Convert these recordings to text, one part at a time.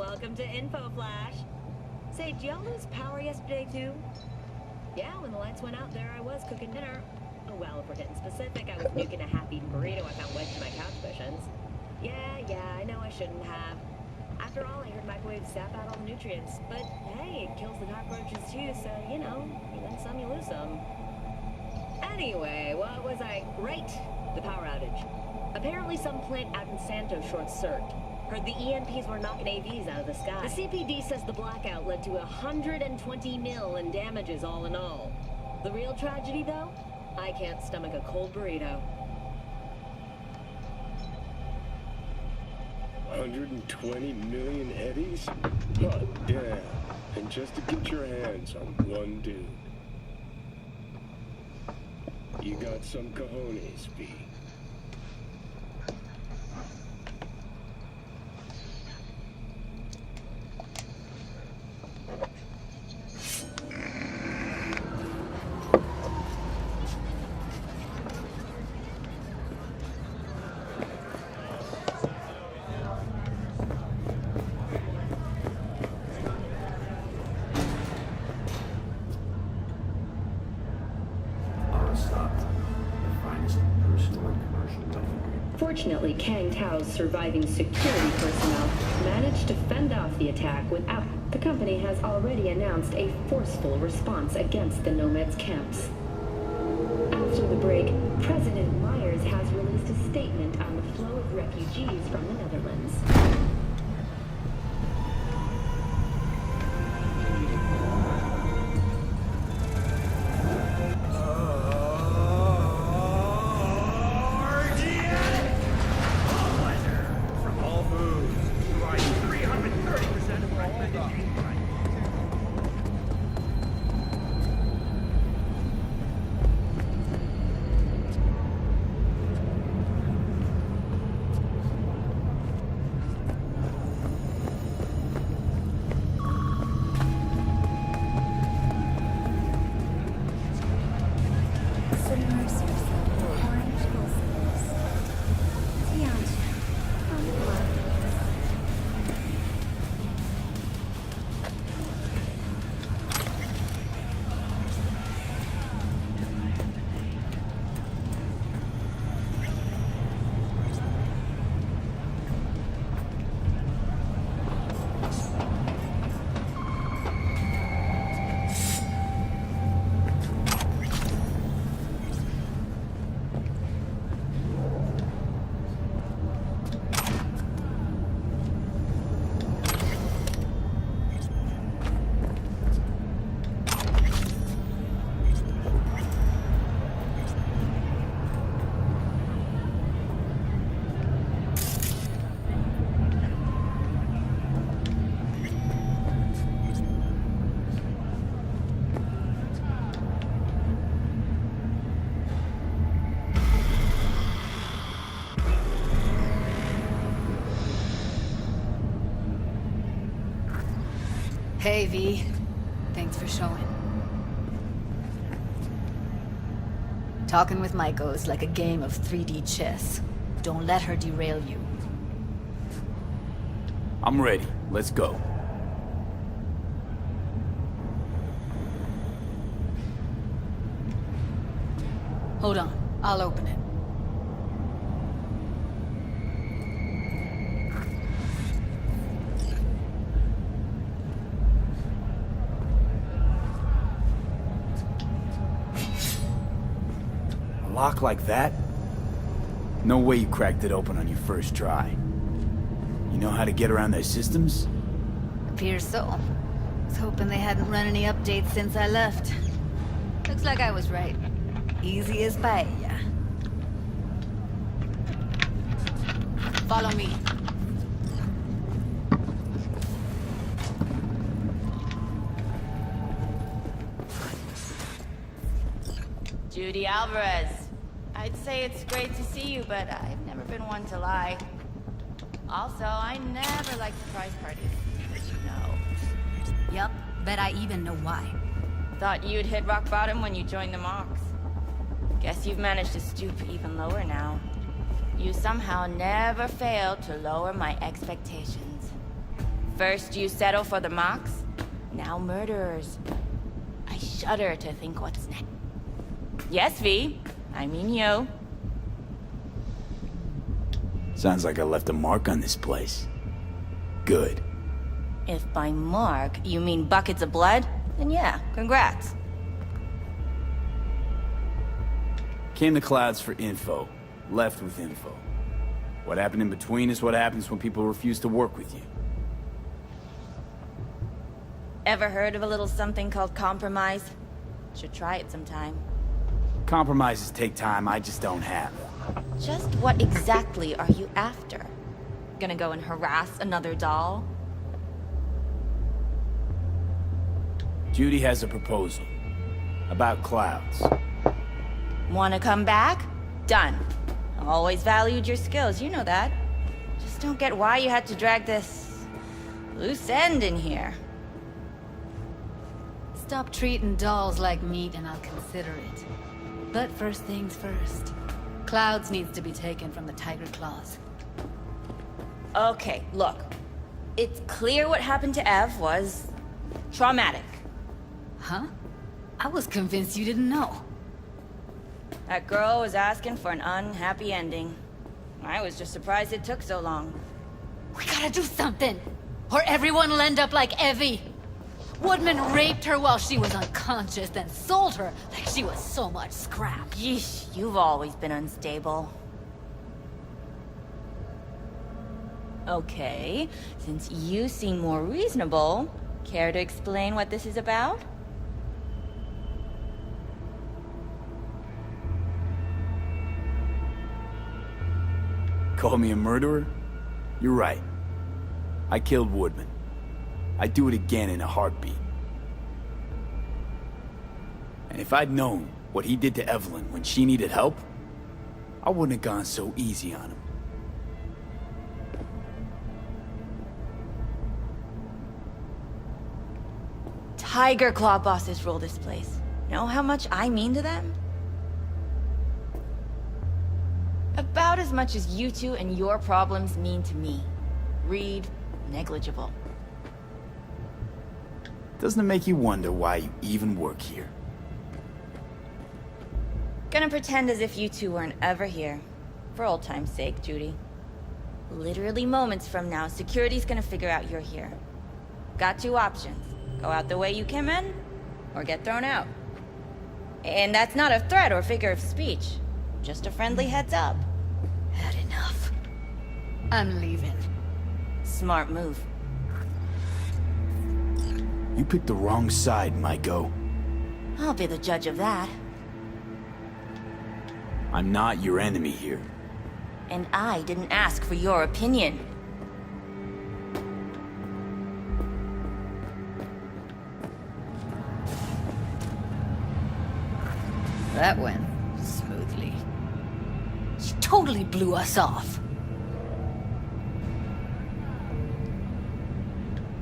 welcome to Info Flash. Say, did y'all lose power yesterday too? Yeah, when the lights went out there, I was cooking dinner. Oh well, if we're getting specific, I was nuking a half-eaten burrito I found wedged in my couch cushions. Yeah, I know I shouldn't have. After all, I heard microwaves sap out all the nutrients. But hey, it kills the cockroaches too, so, you know, you win some, you lose some. Anyway, what was I... Right, the power outage. Apparently some plant out in Santo short-circuited. Heard the EMPs were knocking AVs out of the sky. The CPD says the blackout led to 120 mil in damages all in all. The real tragedy, though? I can't stomach a cold burrito. 120 million eddies? Hot damn. And just to get your hands on one dude. You got some cojones, B. Fortunately, Kang Tao's surviving security personnel managed to fend off the attack without... The company has already announced a forceful response against the Nomads' camps. After the break, President Myers has released a statement on the flow of refugees from the Netherlands. Hey, V. Thanks for showing. Talking with Maiko is like a game of 3D chess. Don't let her derail you. I'm ready. Let's go. Hold on. I'll open it. A lock like that? No way you cracked it open on your first try. You know how to get around their systems? Appears so. Was hoping they hadn't run any updates since I left. Looks like I was right. Easy as paella. Follow me. Judy Alvarez. I'd say it's great to see you, but I've never been one to lie. Also, I never liked surprise parties, as you know. Yup, bet I even know why. Thought you'd hit rock bottom when you joined the Mox. Guess you've managed to stoop even lower now. You somehow never failed to lower my expectations. First you settle for the mocks, now murderers. I shudder to think what's next. Yes, V. I mean you. Sounds like I left a mark on this place. Good. If by mark you mean buckets of blood, then yeah, congrats. Came to Clouds for info. Left with info. What happened in between is what happens when people refuse to work with you. Ever heard of a little something called compromise? Should try it sometime. Compromises take time I just don't have. Just what exactly are you after? Gonna go and harass another doll? Judy has a proposal. About Clouds. Wanna come back? Done. Always valued your skills, you know that. Just don't get why you had to drag this loose end in here. Stop treating dolls like meat and I'll consider it. But first things first. Clouds needs to be taken from the Tiger Claws. Okay, look. It's clear what happened to Ev was traumatic. Huh? I was convinced you didn't know. That girl was asking for an unhappy ending. I was just surprised it took so long. We gotta do something! Or everyone will end up like Evie! Woodman raped her while she was unconscious, then sold her like she was so much scrap. Yeesh, you've always been unstable. Okay, since you seem more reasonable, care to explain what this is about? Call me a murderer? You're right. I killed Woodman. I'd do it again in a heartbeat. And if I'd known what he did to Evelyn when she needed help, I wouldn't have gone so easy on him. Tiger Claw bosses rule this place. Know how much I mean to them? About as much as you two and your problems mean to me. Read, negligible. Doesn't it make you wonder why you even work here? Gonna pretend as if you two weren't ever here. For old time's sake, Judy. Literally moments from now, security's gonna figure out you're here. Got two options. Go out the way you came in, or get thrown out. And that's not a threat or figure of speech. Just a friendly heads up. Had enough. I'm leaving. Smart move. You picked the wrong side, Maiko. I'll be the judge of that. I'm not your enemy here. And I didn't ask for your opinion. That went smoothly. She totally blew us off.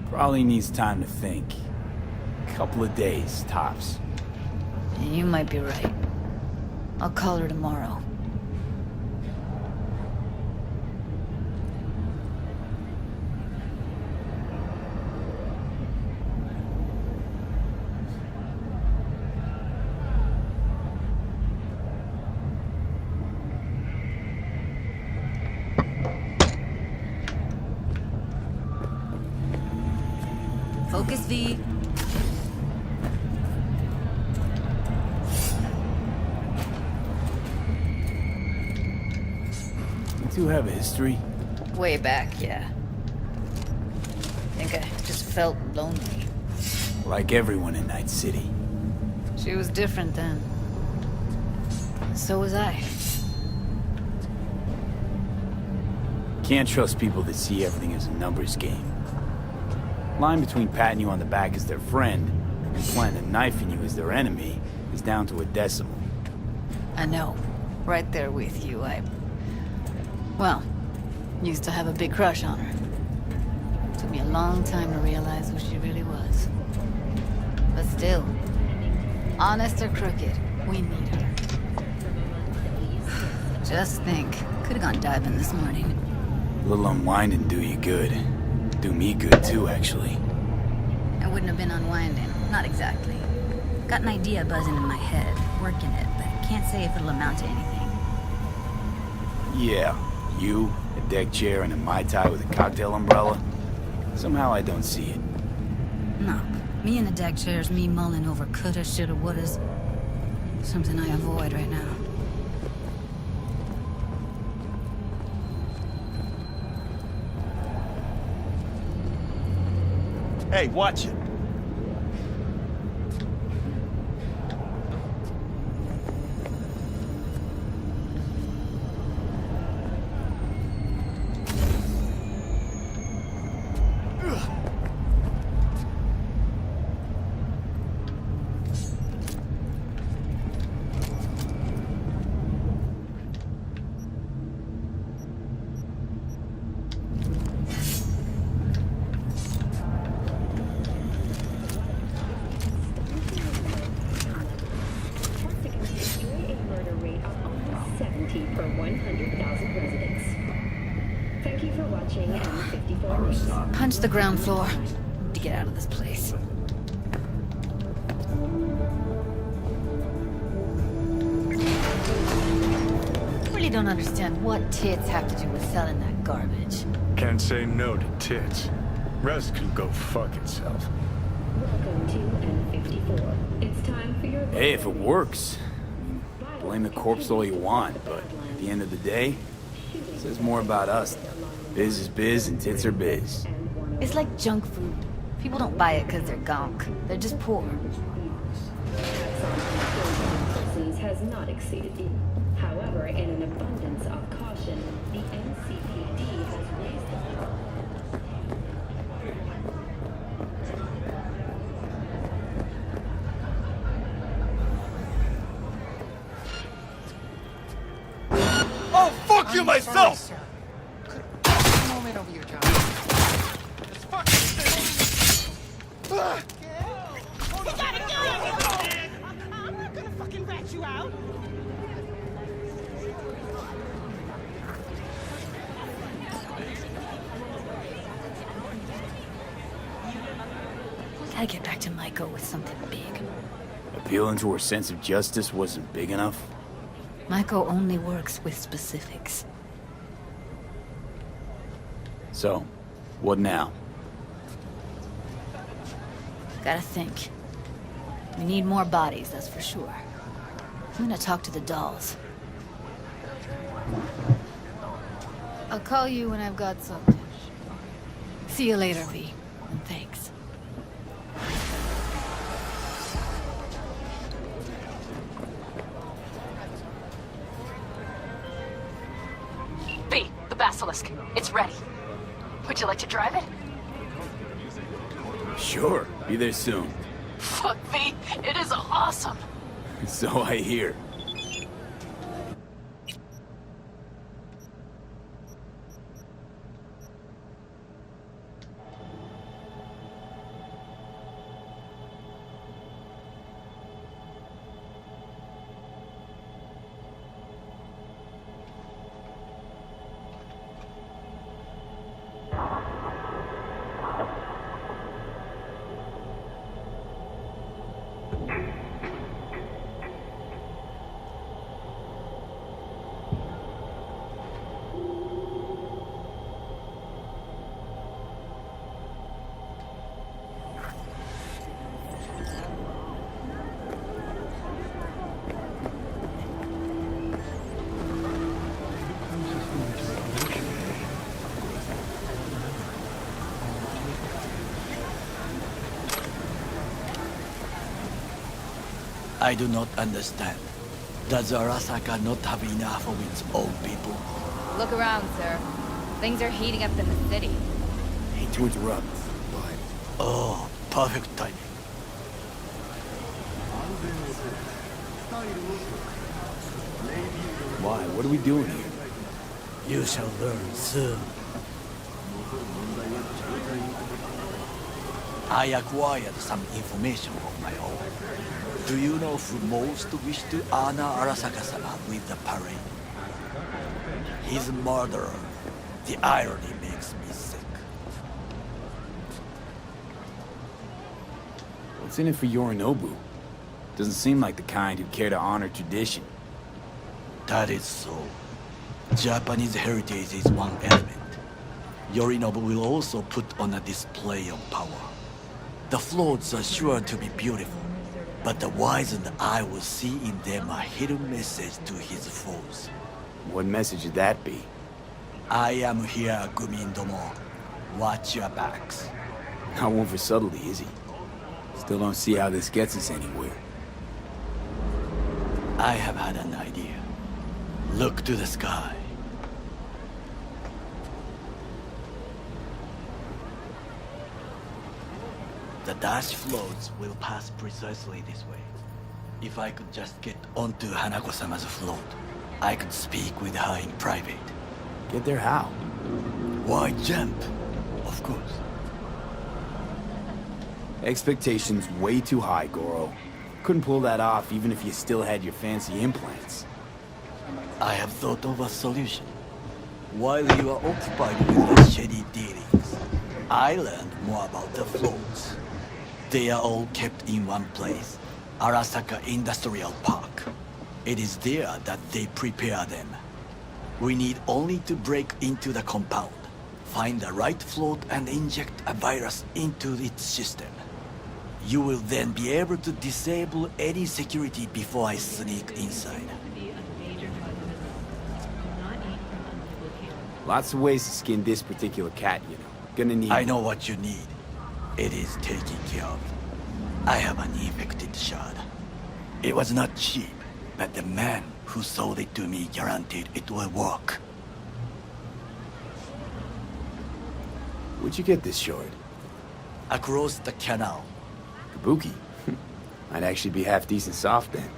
Probably needs time to think. Couple of days, tops. You might be right. I'll call her tomorrow. Focus, V. You two have a history? Way back, yeah. Think I just felt lonely. Like everyone in Night City. She was different then. So was I. Can't trust people that see everything as a numbers game. Line between patting you on the back as their friend and planting a knife in you as their enemy is down to a decimal. I know. Right there with you, well, used to have a big crush on her. Took me a long time to realize who she really was. But still, honest or crooked, we need her. Just think, could have gone diving this morning. A little unwinding do you good. Could do me good too, actually. I wouldn't have been unwinding. Not exactly. Got an idea buzzing in my head, working it, but can't say if it'll amount to anything. Yeah, you, a deck chair, and a Mai Tai with a cocktail umbrella? Somehow I don't see it. No. Me in a deck chair's me mulling over coulda, shoulda, wouldas. Something I avoid right now. Hey, watch it. Per 100,000 residents. Thank you for watching M54 News. Punch the ground floor. Need to get out of this place. Really don't understand what tits have to do with selling that garbage. Can't say no to tits. Rest can go fuck itself. Welcome to M54. It's time for your... Hey, if it works. Blame the corpse all you want, but at the end of the day, it says more about us. Biz is biz and tits are biz. It's like junk food. People don't buy it because they're gonk. They're just poor. Persons has not exceeded you. However, in an abundance of caution, the NCPD has raised the... Fuck you myself! Moment over your job. Just fucking You gotta do it! I'm not gonna fucking rat you out. Gotta get back to Maiko with something big. Appealing to her sense of justice wasn't big enough? Maiko only works with specifics. So, what now? Gotta think. We need more bodies, that's for sure. I'm gonna talk to the dolls. I'll call you when I've got something. See you later, V. And thanks. V, the Basilisk. It's ready. Would you like to drive it? Sure, be there soon. Fuck, V, it is awesome. So I hear. I do not understand. Does Arasaka not have enough of its own people? Look around, sir. Things are heating up in the city. Hate to interrupt, but Oh, perfect timing. why? What are we doing here? You shall learn soon. I acquired some information of my own. Do you know who most wish to honor Arasaka-sama with the parade? His murderer. The irony makes me sick. What's in it for Yorinobu? Doesn't seem like the kind who care to honor tradition. That is so. Japanese heritage is one element. Yorinobu will also put on a display of power. The floats are sure to be beautiful, but the wizened eye will see in them a hidden message to his foes. What message would that be? I am here, Gumindomo. Watch your backs. Not one for subtlety, is he? Still don't see how this gets us anywhere. I have had an idea. Look to the sky. The dash floats will pass precisely this way. If I could just get onto Hanako-sama's float, I could speak with her in private. Get there how? Why jump? Of course. Expectations way too high, Goro. Couldn't pull that off even if you still had your fancy implants. I have thought of a solution. While you are occupied with the shady dealings, I learned more about the floats. They are all kept in one place, Arasaka Industrial Park. It is there that they prepare them. We need only to break into the compound, find the right float and inject a virus into its system. You will then be able to disable any security before I sneak inside. Lots of ways to skin this particular cat, you know. Gonna need... I know what you need. It is taken care of. I have an infected shard. It was not cheap, but the man who sold it to me guaranteed it will work. Where'd you get this shard? Across the canal. Kabuki? Might actually be half decent soft then.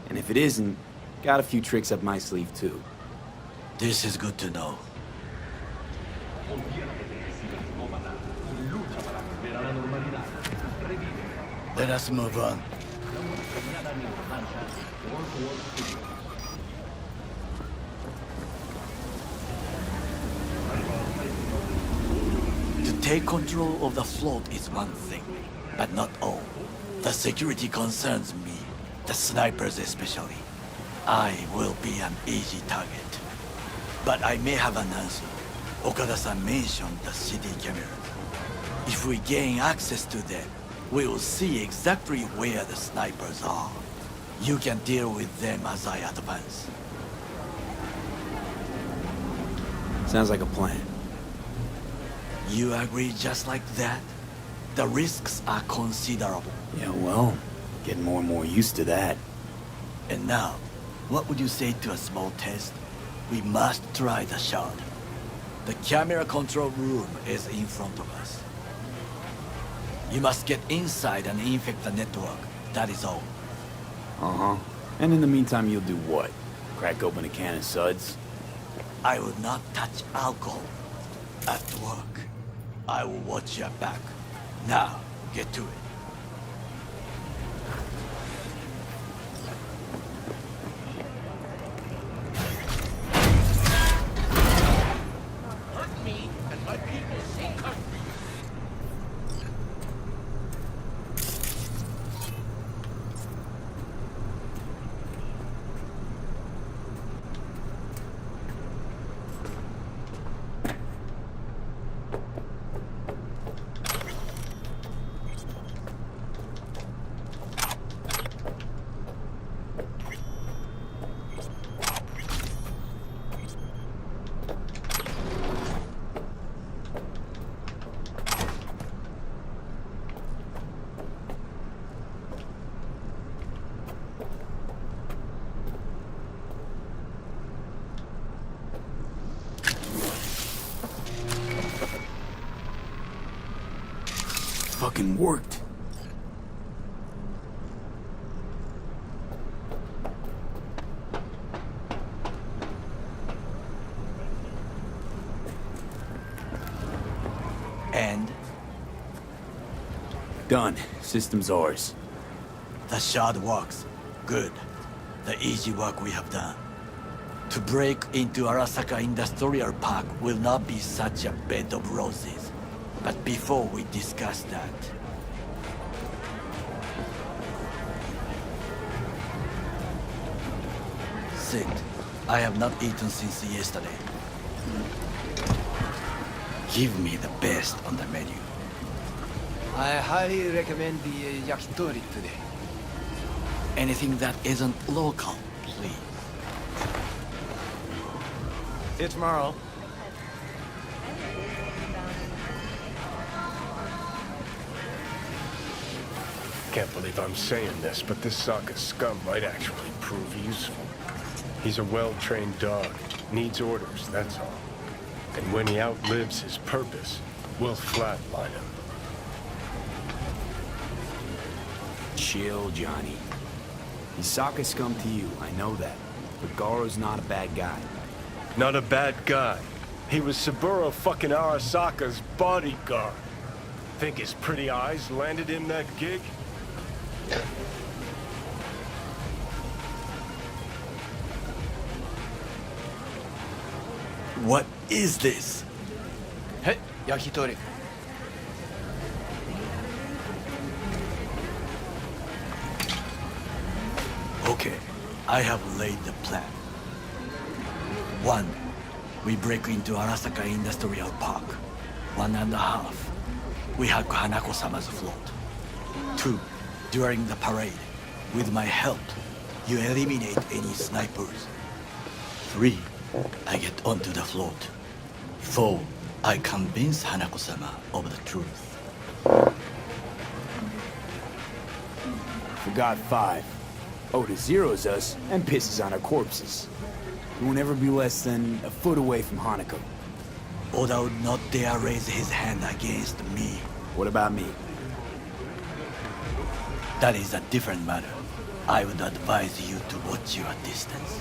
And if it isn't, got a few tricks up my sleeve too. This is good to know. Let us move on. To take control of the float is one thing, but not all. The security concerns me, the snipers especially. I will be an easy target. But I may have an answer. Okada-san mentioned the city cameras. If we gain access to them, we will see exactly where the snipers are. You can deal with them as I advance. Sounds like a plan. You agree just like that? The risks are considerable. Yeah, well, getting more and more used to that. And now, what would you say to a small test? We must try the shard. The camera control room is in front of us. You must get inside and infect the network. That is all. Uh-huh. And in the meantime, you'll do what? Crack open a can of suds? I will not touch alcohol. At work, I will watch your back. Now, get to it. Fucking worked. And? Done. System's ours. The shard works. Good. The easy work we have done. To break into Arasaka Industrial Park will not be such a bed of roses. But before we discuss that, That's it. I have not eaten since yesterday. Give me the best on the menu. I highly recommend the yakitori today. Anything that isn't local, please. See you tomorrow. Can't believe I'm saying this, but this Sokka scum might actually prove useful. He's a well-trained dog. Needs orders, that's all. And when he outlives his purpose, we'll flatline him. Chill, Johnny. He's Sokka scum to you, I know that. But Garo's not a bad guy. Not a bad guy. He was Saburo fucking Arasaka's bodyguard. Think his pretty eyes landed him that gig? What is this? Hey, yakitori. Okay, I have laid the plan. 1. We break into Arasaka Industrial Park. 1.5. We hack Hanako-sama's float. 2. During the parade, with my help, you eliminate any snipers. 3. I get onto the float. 4. I convince Hanako-sama of the truth. Forgot 5. Oda zeros us and pisses on our corpses. He won't ever be less than a foot away from Hanako. Oda would not dare raise his hand against me. What about me? That is a different matter. I would advise you to watch your distance.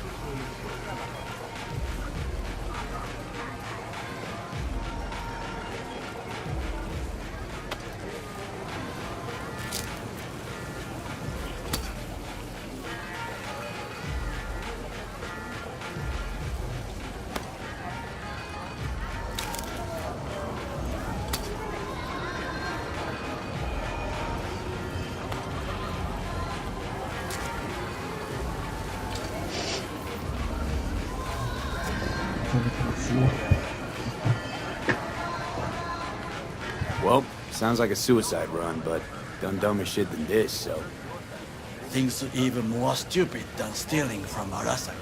Well, sounds like a suicide run, but done dumber shit than this, so... Things even more stupid than stealing from Arasaka.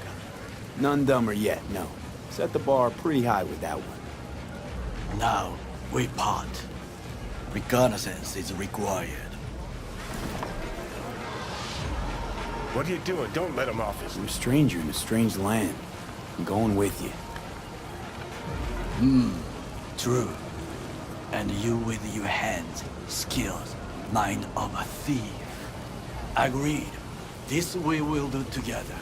None dumber yet, no. Set the bar pretty high with that one. Now, we part. Reconnaissance is required. What are you doing? Don't let him off his... I'm a stranger in a strange land. I'm going with you. True. And you with your hands, skills, mind of a thief. Agreed. This we will do together.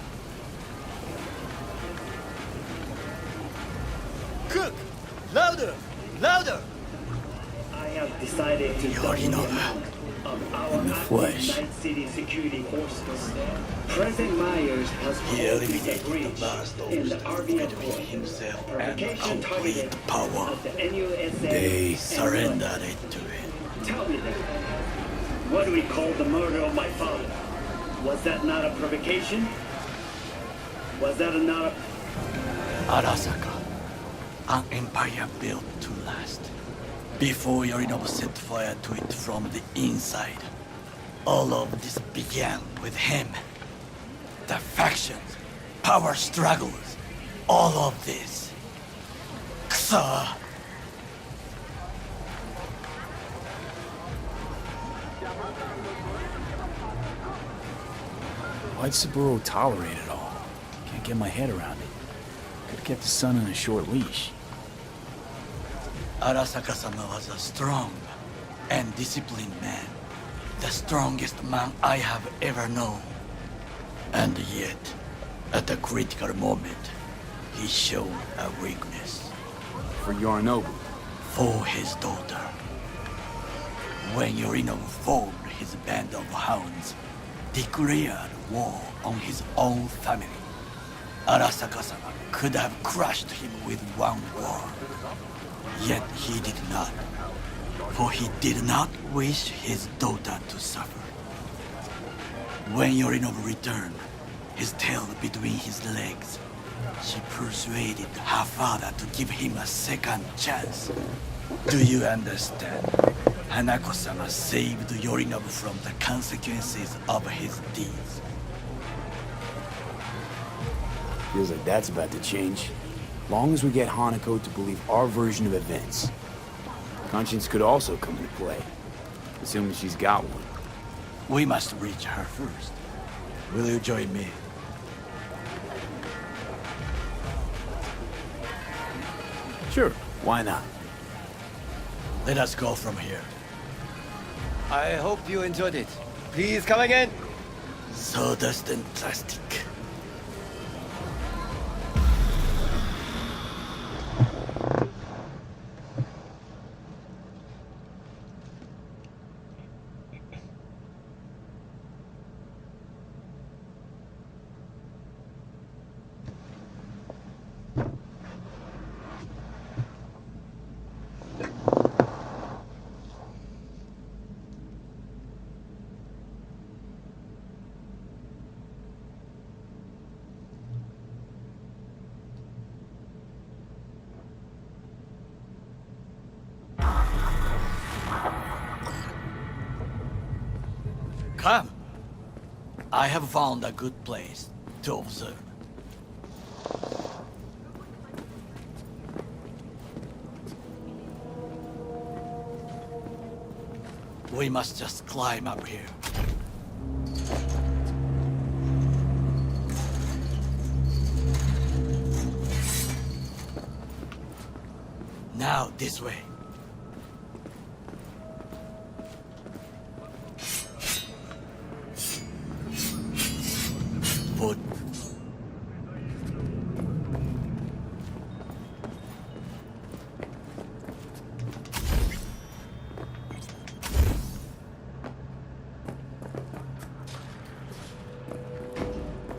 Cook! Louder! Louder! I have decided to Yorinobu, of our in the flesh. Night City security forces. President Myers has He eliminated the breach bastards in the RV between himself and provocation complete targeted power. of the NUSA. They and surrendered it to him. Tell me then, what do we call the murder of my father? Was that not a provocation? Was that not a... Arasaka, an empire built to last. Before Yorinobu set fire to it from the inside, all of this began with him. The factions, power struggles, all of this. Kusa! Why'd Saburo tolerate it all? Can't get my head around it. Could've kept his son on a short leash. Arasaka-sama was a strong and disciplined man. The strongest man I have ever known. And yet, at a critical moment, he showed a weakness. For Yorinobu. For his daughter. When Yorinobu formed his band of hounds, declared war on his own family, Arasaka-sama could have crushed him with one word. Yet he did not, for he did not wish his daughter to suffer. When Yorinobu returned, his tail between his legs. She persuaded her father to give him a second chance. Do you understand? Hanako-sama saved Yorinobu from the consequences of his deeds. Feels like that's about to change. Long as we get Hanako to believe our version of events. Conscience could also come into play, assuming she's got one. We must reach her first. Will you join me? Sure, why not? Let us go from here. I hope you enjoyed it. Please come again. Sawdust and plastic. Come. I have found a good place to observe. We must just climb up here. Now, this way. Foot.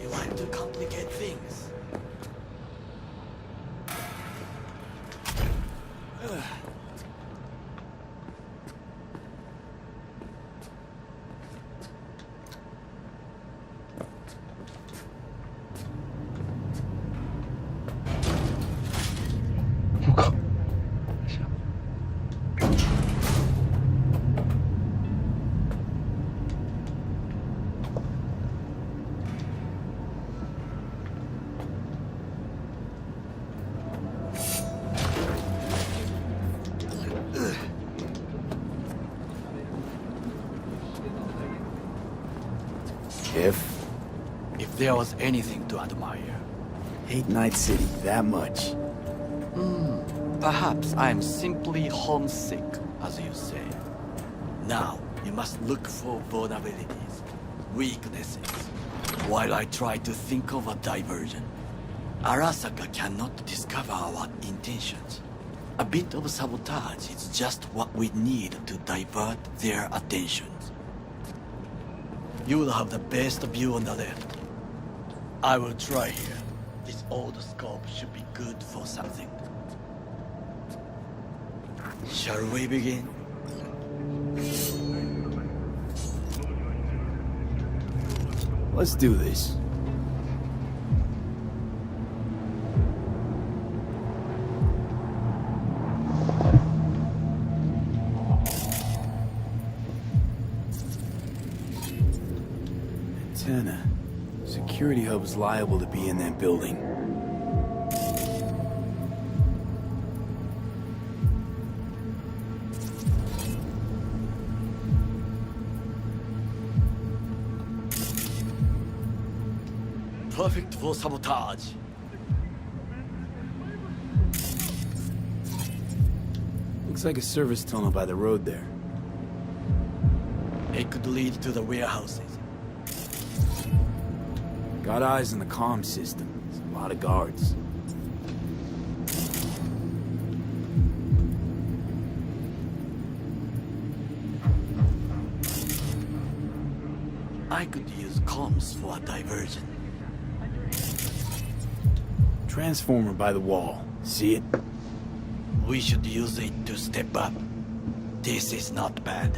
You like to complicate things. If there was anything to admire. Hate Night City that much. Perhaps I'm simply homesick, as you say. Now, you must look for vulnerabilities, weaknesses, while I try to think of a diversion. Arasaka cannot discover our intentions. A bit of sabotage is just what we need to divert their attentions. You will have the best view on the left. I will try here. This old scope should be good for something. Shall we begin? Let's do this. Antenna. Security hub is liable to be in that building. Perfect for sabotage. Looks like a service tunnel by the road there. It could lead to the warehouses. Got eyes on the comm system. There's a lot of guards. I could use comms for a diversion. Transformer by the wall. See it? We should use it to step up. This is not bad.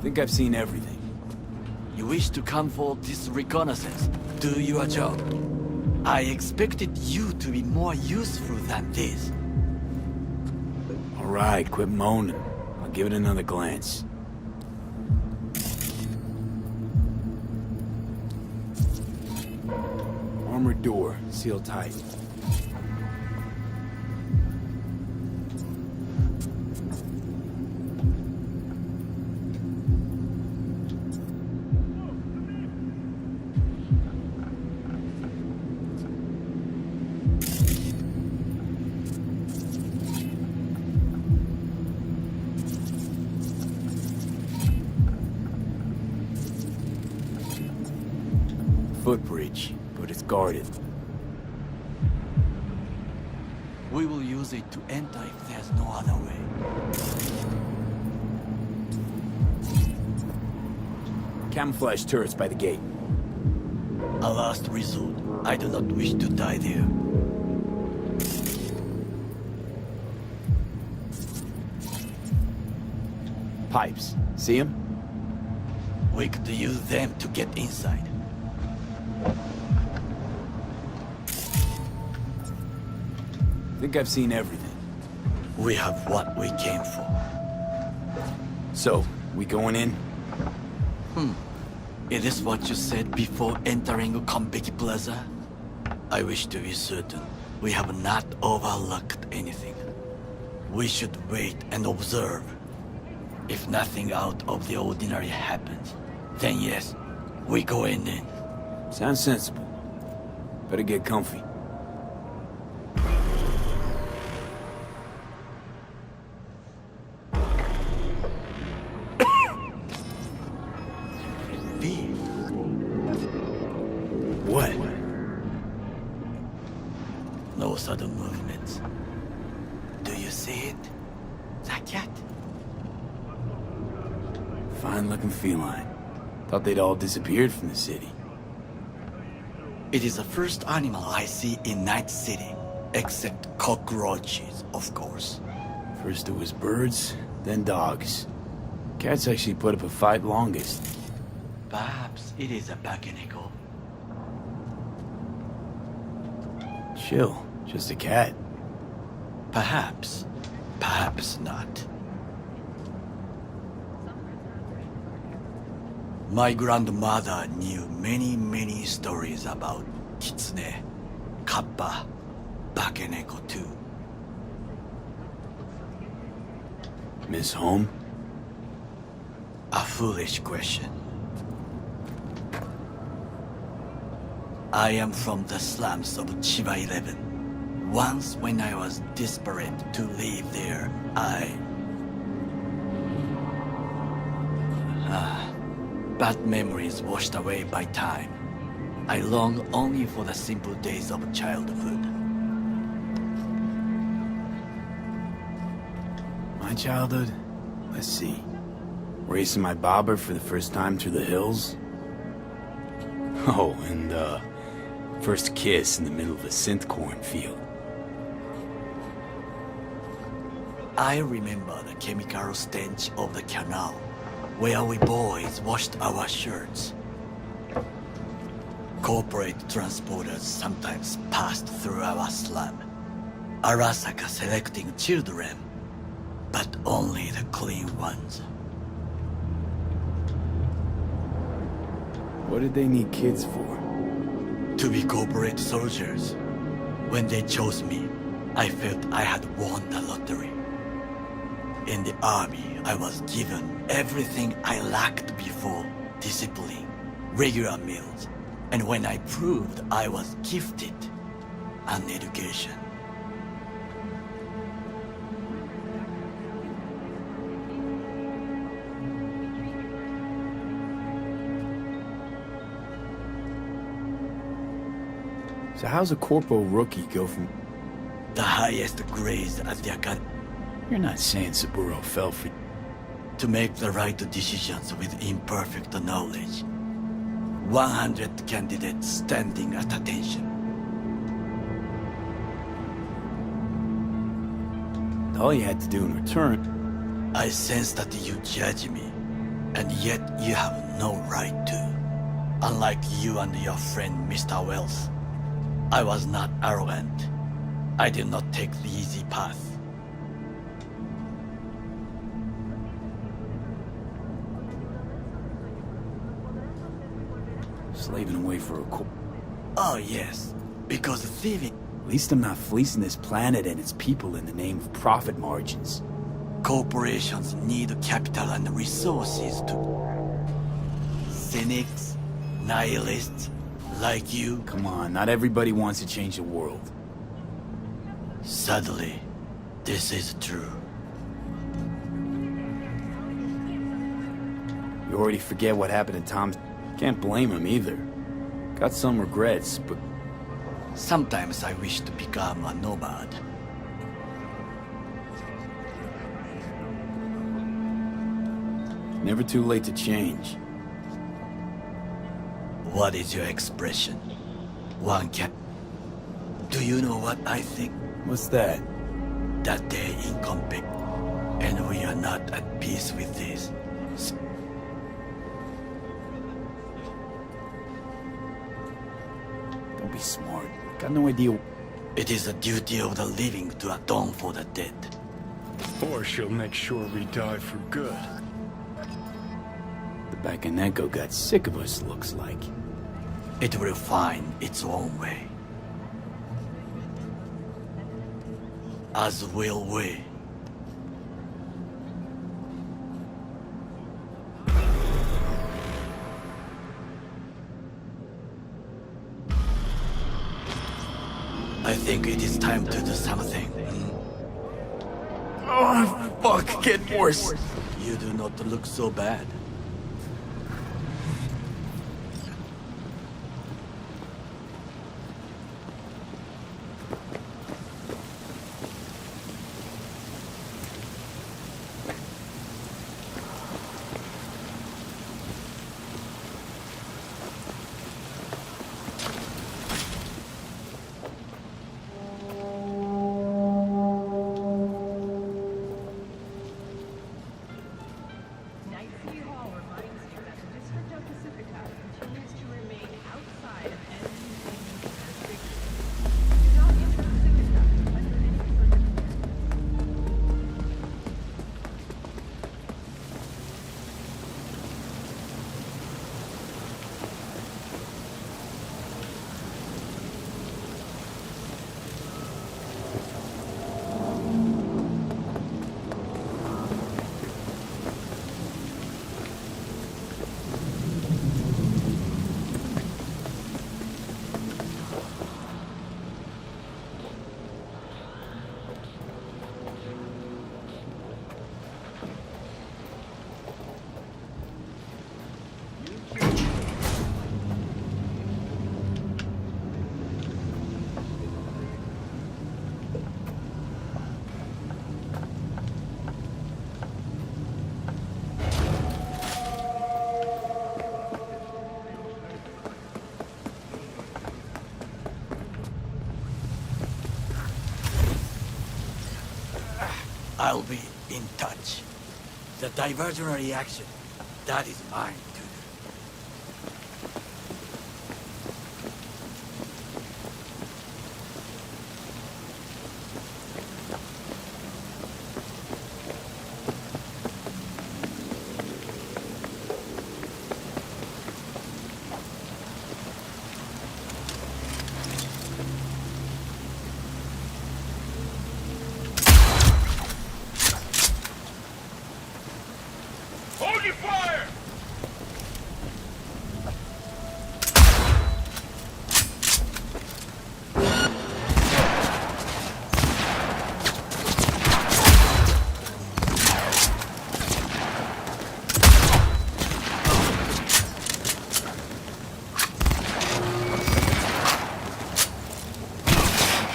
Think I've seen everything. You wish to come for this reconnaissance. Do your job. I expected you to be more useful than this. All right, quit moaning. I'll give it another glance. Armored door, sealed tight. Footbridge, but it's guarded. We will use it to enter if there's no other way. Camouflage turrets by the gate. A last resort. I do not wish to die there. Pipes. See them? We could use them to get inside. Think I've seen everything. We have what we came for. So, we going in? It is what you said before entering Konpeki Plaza? I wish to be certain we have not overlooked anything. We should wait and observe. If nothing out of the ordinary happens, then yes, we go in. Sounds sensible. Better get comfy. What? No sudden movements. Do you see it? That cat? Fine-looking feline. Thought they'd all disappeared from the city. It is the first animal I see in Night City. Except cockroaches, of course. First it was birds, then dogs. Cats actually put up a fight longest. Perhaps it is a Bakeneko. Chill, just a cat. Perhaps. Perhaps not. My grandmother knew many stories about Kitsune, Kappa, Bakeneko too. Miss Home? A foolish question. I am from the slums of Chiba 11. Once when I was desperate to live there, bad memories washed away by time. I long only for the simple days of childhood. My childhood? Let's see. Racing my bobber for the first time through the hills? Oh, and first kiss in the middle of a synth cornfield. I remember the chemical stench of the canal, where we boys washed our shirts. Corporate transporters sometimes passed through our slum, Arasaka selecting children, but only the clean ones. What did they need kids for? To be corporate soldiers. When they chose me, I felt I had won the lottery. In the army, I was given everything I lacked before: discipline, regular meals, and when I proved I was gifted, an education. So how's a corporal rookie go from... The highest grades at the academy. You're not saying Saburo fell for... To make the right decisions with imperfect knowledge. 100 candidates standing at attention. All you had to do in return... I sense that you judge me, and yet you have no right to. Unlike you and your friend Mr. Wells, I was not arrogant. I did not take the easy path. Slaving away for a Oh yes, because thieving... At least I'm not fleecing this planet and its people in the name of profit margins. Corporations need capital and resources to... Cynics, nihilists, like you... Come on, not everybody wants to change the world. Sadly, this is true. You already forget what happened to Tom. Can't blame him either. Got some regrets, but... Sometimes I wish to become a nomad. Never too late to change. What is your expression? One can... Do you know what I think? What's that? That they're incompetent, and we are not at peace with this. Don't be smart. Got no idea. It is the duty of the living to atone for the dead. Or she'll make sure we die for good. The Bakaneko got sick of us, looks like. It will find its own way. As will we. I think it is time to do something. Oh, fuck, get worse. You do not look so bad. I'll be in touch. The diversionary reaction, that is mine to do. Hold your fire!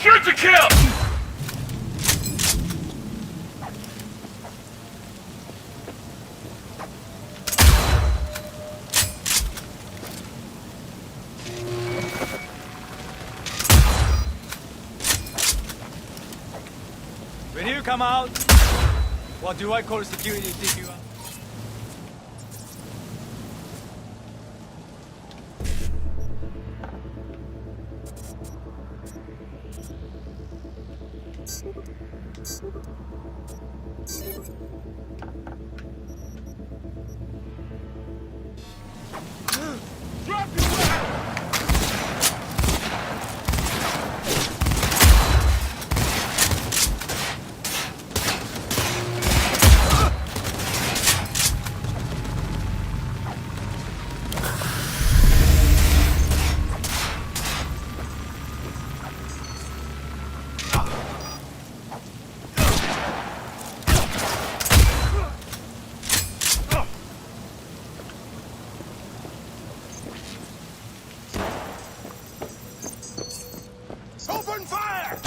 Shoot to kill! When you come out, what do I call security if you are? Open fire!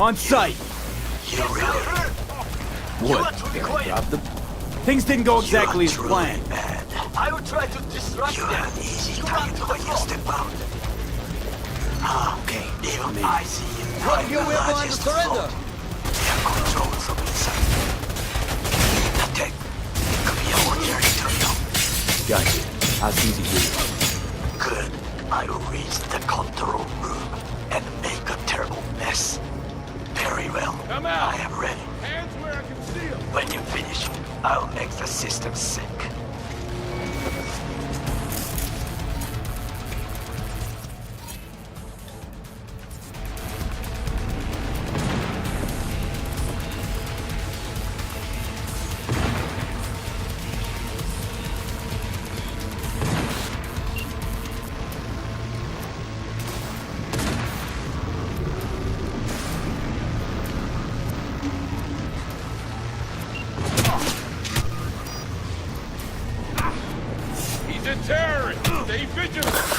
On sight! You really hurt. What? Drop them? Things didn't go exactly as planned. Bad. I will try to distract them. You have an easy time when you step out. Ah, okay. Even I see you. What you will go and surrender? They have control from inside. The tech could be a ordinary terminal. Gotcha. How's easy for you? Good. I will reach the control room and make a terrible mess. Very well. Come out. I am ready. Hands where I can see them. When you finish, I'll make the system sync. He's a terrorist! Stay vigilant!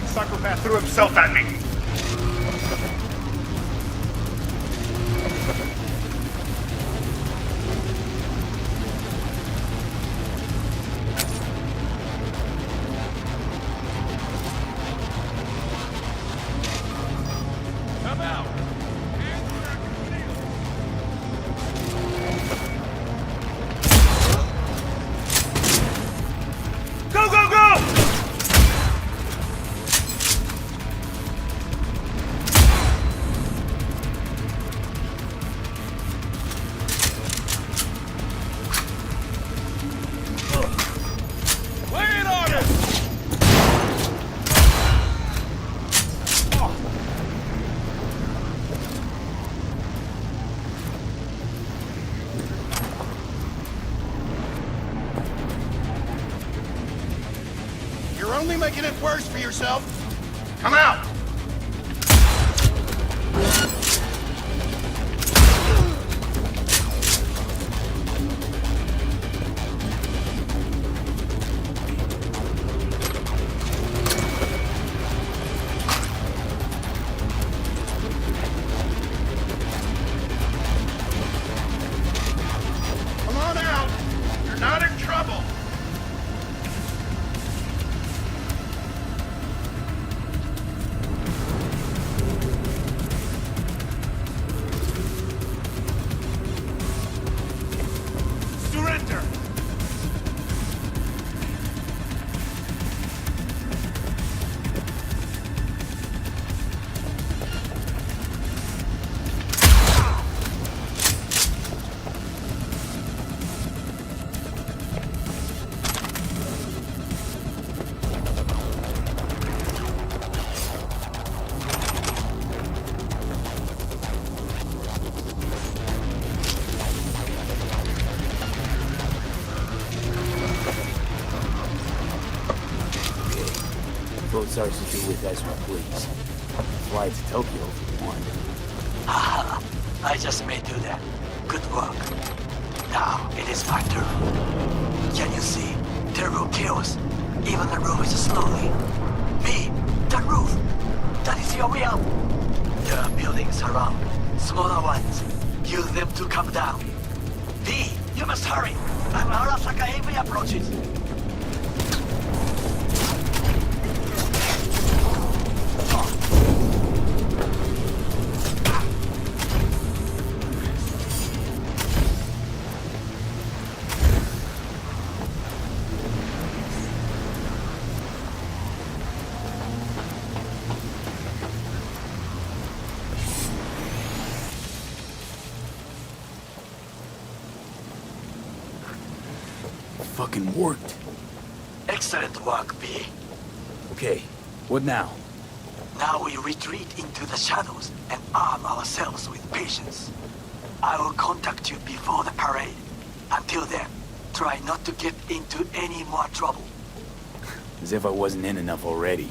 Psychopath threw himself at me. Come out! Go, go, go! You're only making it worse for yourself. Come out! Come on out! You're not in trouble! Surrender! Boats ours to do with as we please. Fly to Tokyo if you want. Haha, I just made you that. Good work. Now it is my turn. Can you see? Terrible chaos. Even the roof is slowly. B, the roof. That is your way out. There are buildings around. Smaller ones. Use them to come down. B, you must hurry. Arasaka heavily approaches. Fucking worked. Excellent work, B. Okay, what now? Now we retreat into the shadows and arm ourselves with patience. I will contact you before the parade. Until then, try not to get into any more trouble. As if I wasn't in enough already.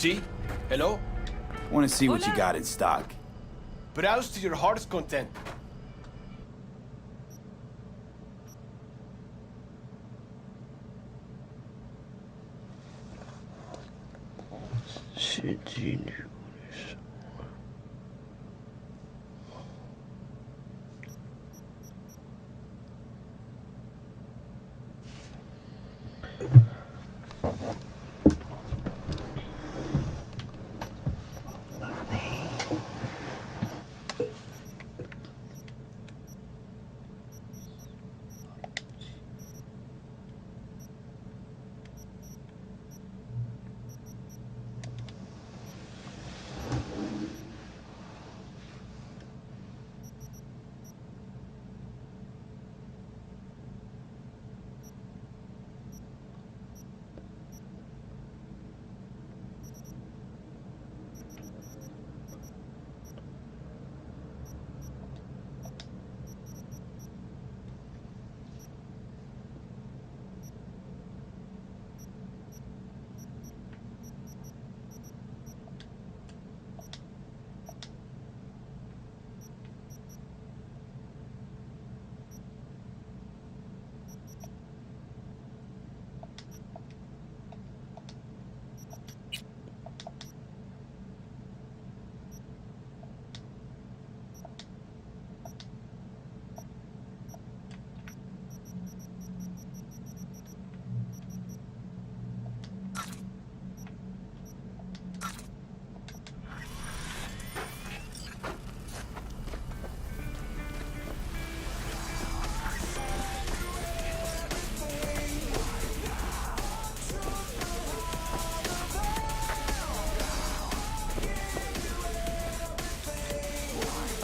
See? Hello? Want to see what you got in stock. Browse to your heart's content.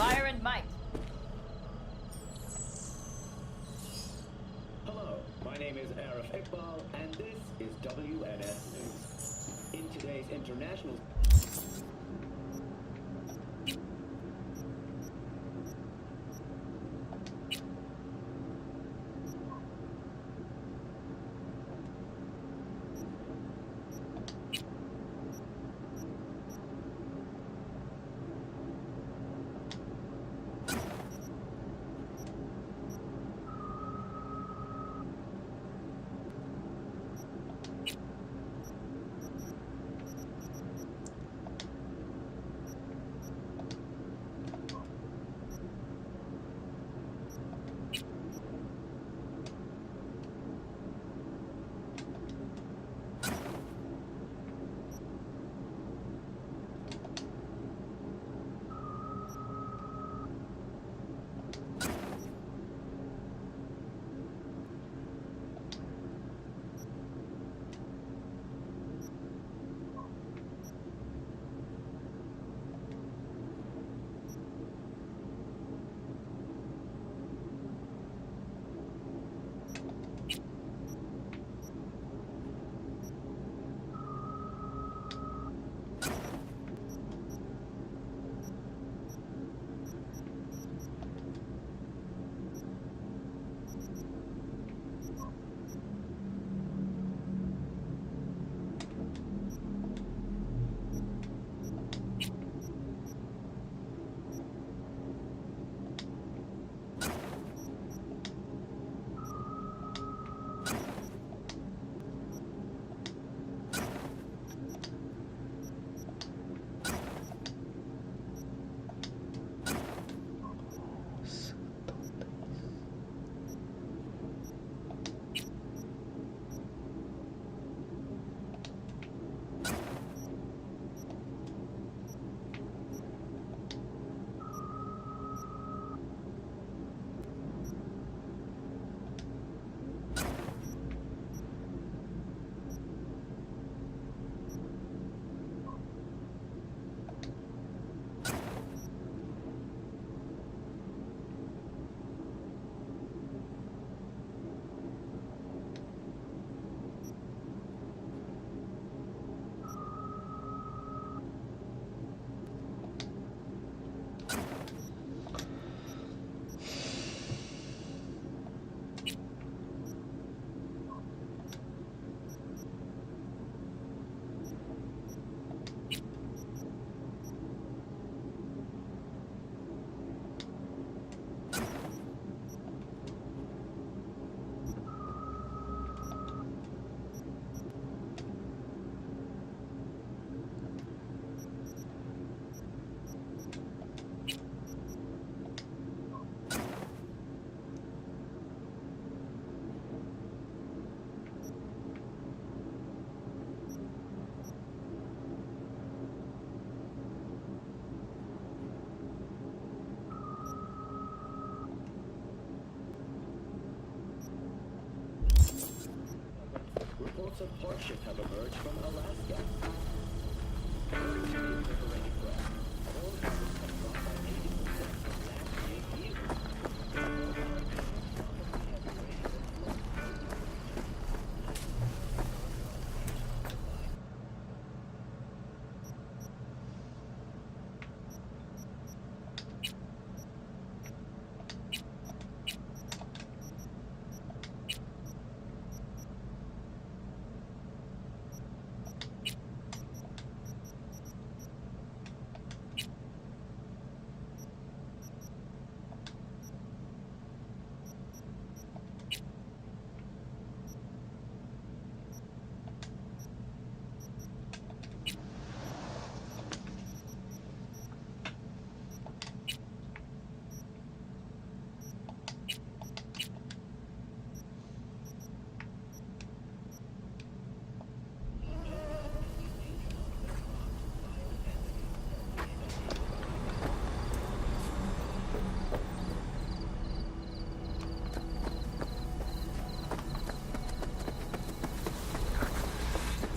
Fire and might. Hello, my name is Arif Iqbal, and this is WNS News. In today's international... Also, parts ships have emerged from Alaska. According to the Incorporated Press, coal harvests have dropped by 80% from last 8 years.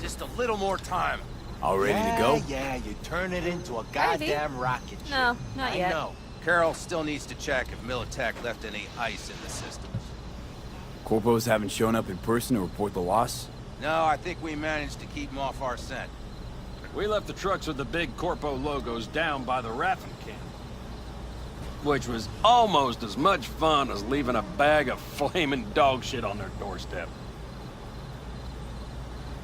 Just a little more time. All ready to go? Yeah, you turn it into a goddamn rocket ship. No, not yet. I know. Carol still needs to check if Militech left any ice in the systems. Corpos haven't shown up in person to report the loss? No, I think we managed to keep them off our scent. We left the trucks with the big Corpo logos down by the Raffin camp. Which was almost as much fun as leaving a bag of flaming dog shit on their doorstep.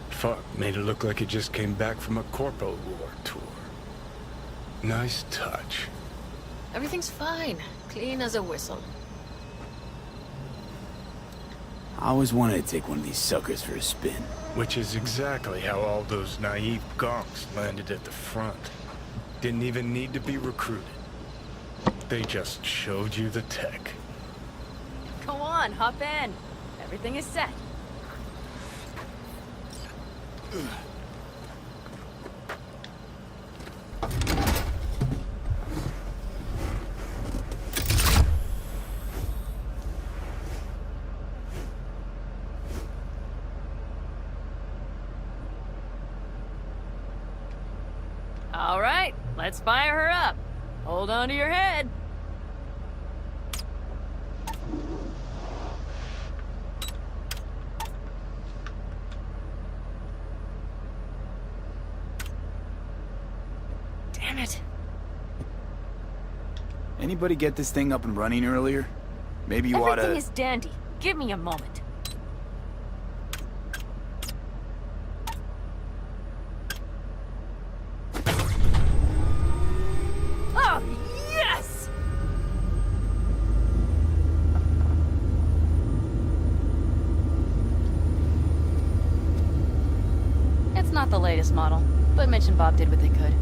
Fuck, made it look like it just came back from a Corpo War tour. Nice touch. Everything's fine. Clean as a whistle. I always wanted to take one of these suckers for a spin. Which is exactly how all those naive gonks landed at the front. Didn't even need to be recruited. They just showed you the tech. Go on, hop in. Everything is set. All right, let's fire her up. Hold on to your head. Damn it. Anybody get this thing up and running earlier? Maybe you oughta... Everything is dandy. Give me a moment. Oh, yes! It's not the latest model, but Mitch and Bob did what they could.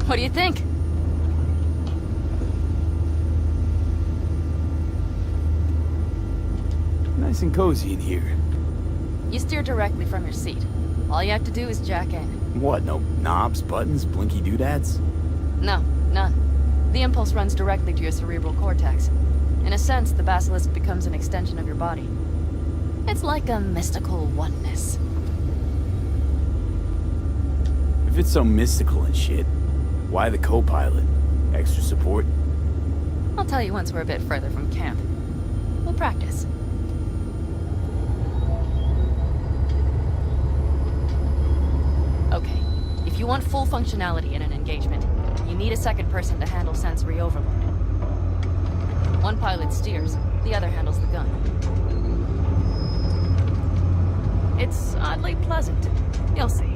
What do you think? Nice and cozy in here. You steer directly from your seat. All you have to do is jack in. What, no knobs, buttons, blinky doodads? No, none. The impulse runs directly to your cerebral cortex. In a sense, the basilisk becomes an extension of your body. It's like a mystical oneness. If it's so mystical and shit, why the co-pilot? Extra support? I'll tell you once we're a bit further from camp. We'll practice. Okay, if you want full functionality in an engagement, you need a second person to handle sensory overload. One pilot steers, the other handles the gun. It's oddly pleasant. You'll see.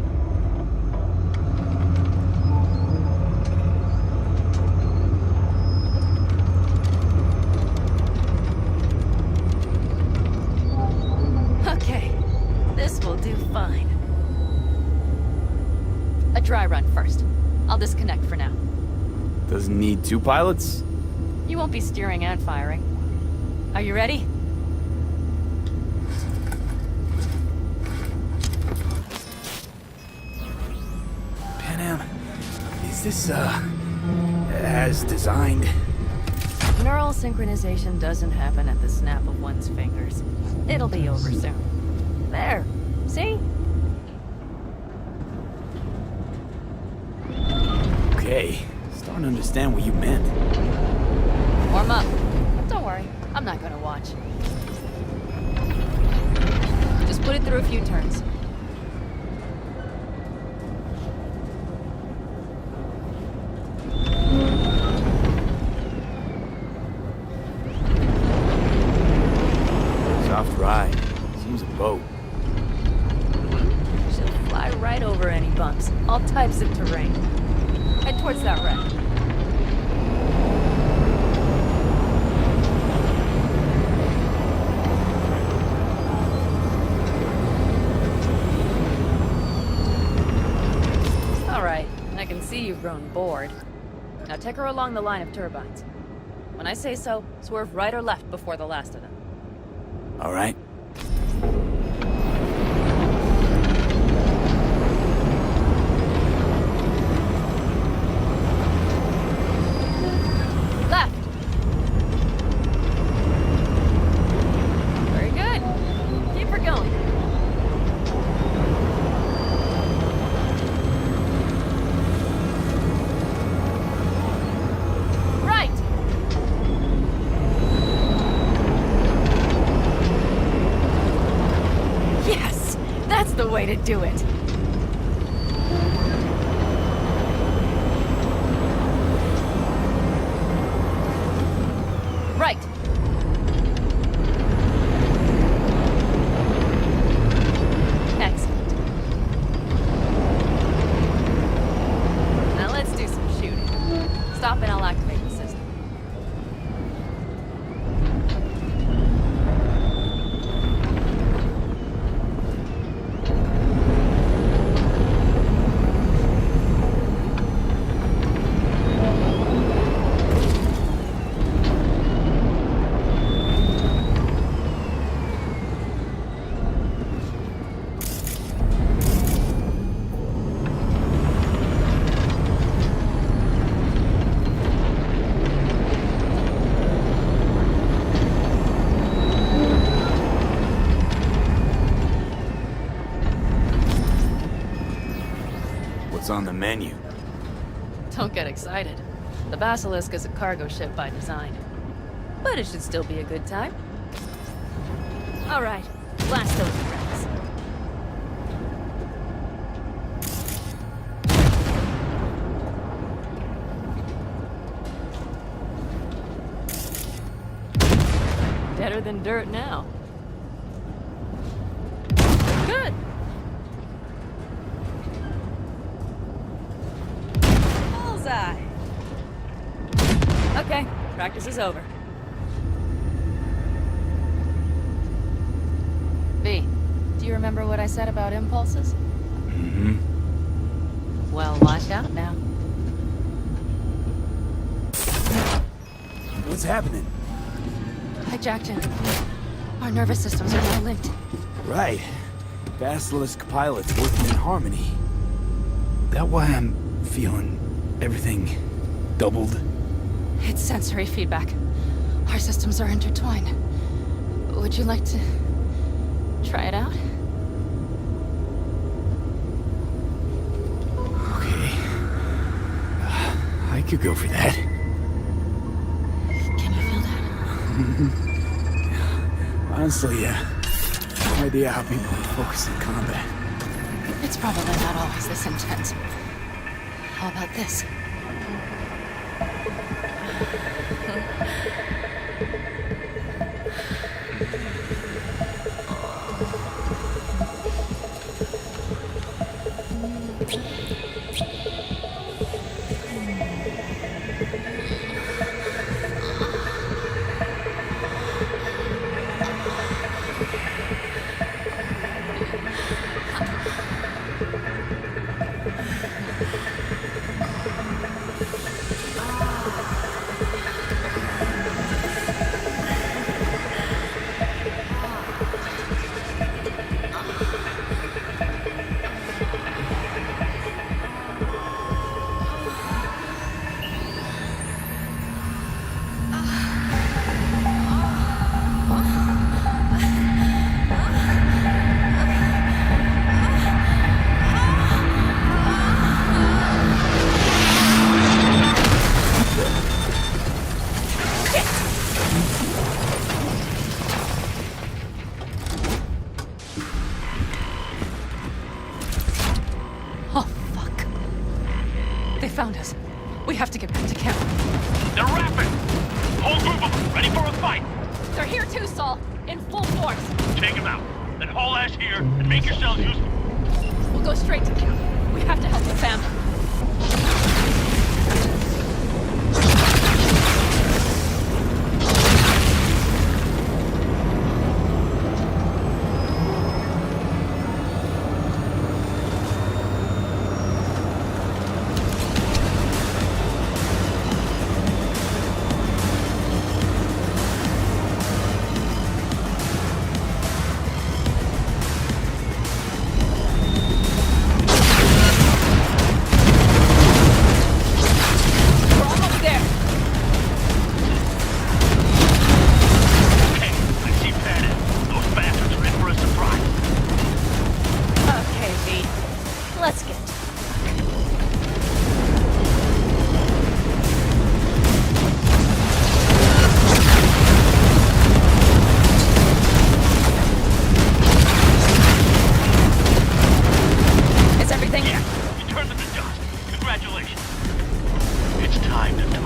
Okay, this will do fine. A dry run first. I'll disconnect for now. Doesn't need two pilots? You won't be steering and firing. Are you ready? Pan Am, is this, as designed? Neural synchronization doesn't happen at the snap of one's fingers. It'll be over soon. There. See? Okay, starting to understand what you meant. Warm up. Don't worry, I'm not gonna watch. Just put it through a few turns. Soft ride. Seems a boat. She'll fly right over any bumps. All types of terrain. Head towards that wreck. All right, I can see you've grown bored. Now take her along the line of turbines. When I say so, swerve right or left before the last of them. All right. Left! Very good. Keep her going. Right! Yes! That's the way to do it! Right! Excellent. Now let's do some shooting. Stop and I'll activate the system. What's on the menu? Don't get excited. The Basilisk is a cargo ship by design. But it should still be a good time. All right, blast those wrecks. Better than dirt now. Good. Bullseye. Okay, practice is over. V, do you remember what I said about impulses? Mm-hmm. Well, watch out now. What's happening? Hijacked in. Our nervous systems are now linked. Right. Basilisk pilots working in harmony. That why I'm feeling everything doubled? It's sensory feedback. Our systems are intertwined. Would you like to try it out? Okay. I could go for that. Can you feel that? Honestly, no idea how people would focus in combat. It's probably not always this intense. How about this? They found us. We have to get back to camp. They're rapid! Whole group of them, ready for a fight! They're here too, Saul. In full force. Take them out. Then haul ass here and make yourselves useful. We'll go straight to camp. We have to help the family. Let's get to Is everything? Yeah, you turned them to dust. Congratulations. It's time to talk.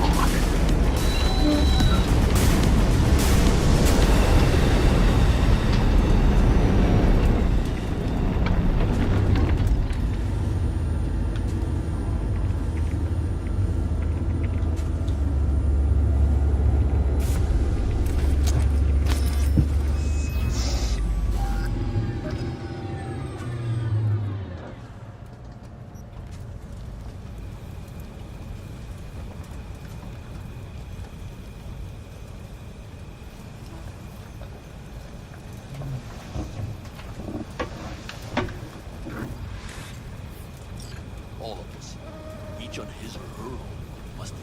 All of us, each on his or her own, must...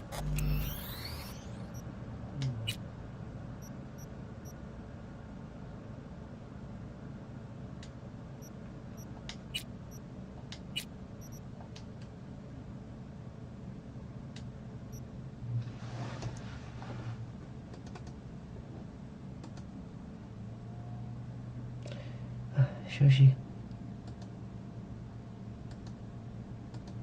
休息。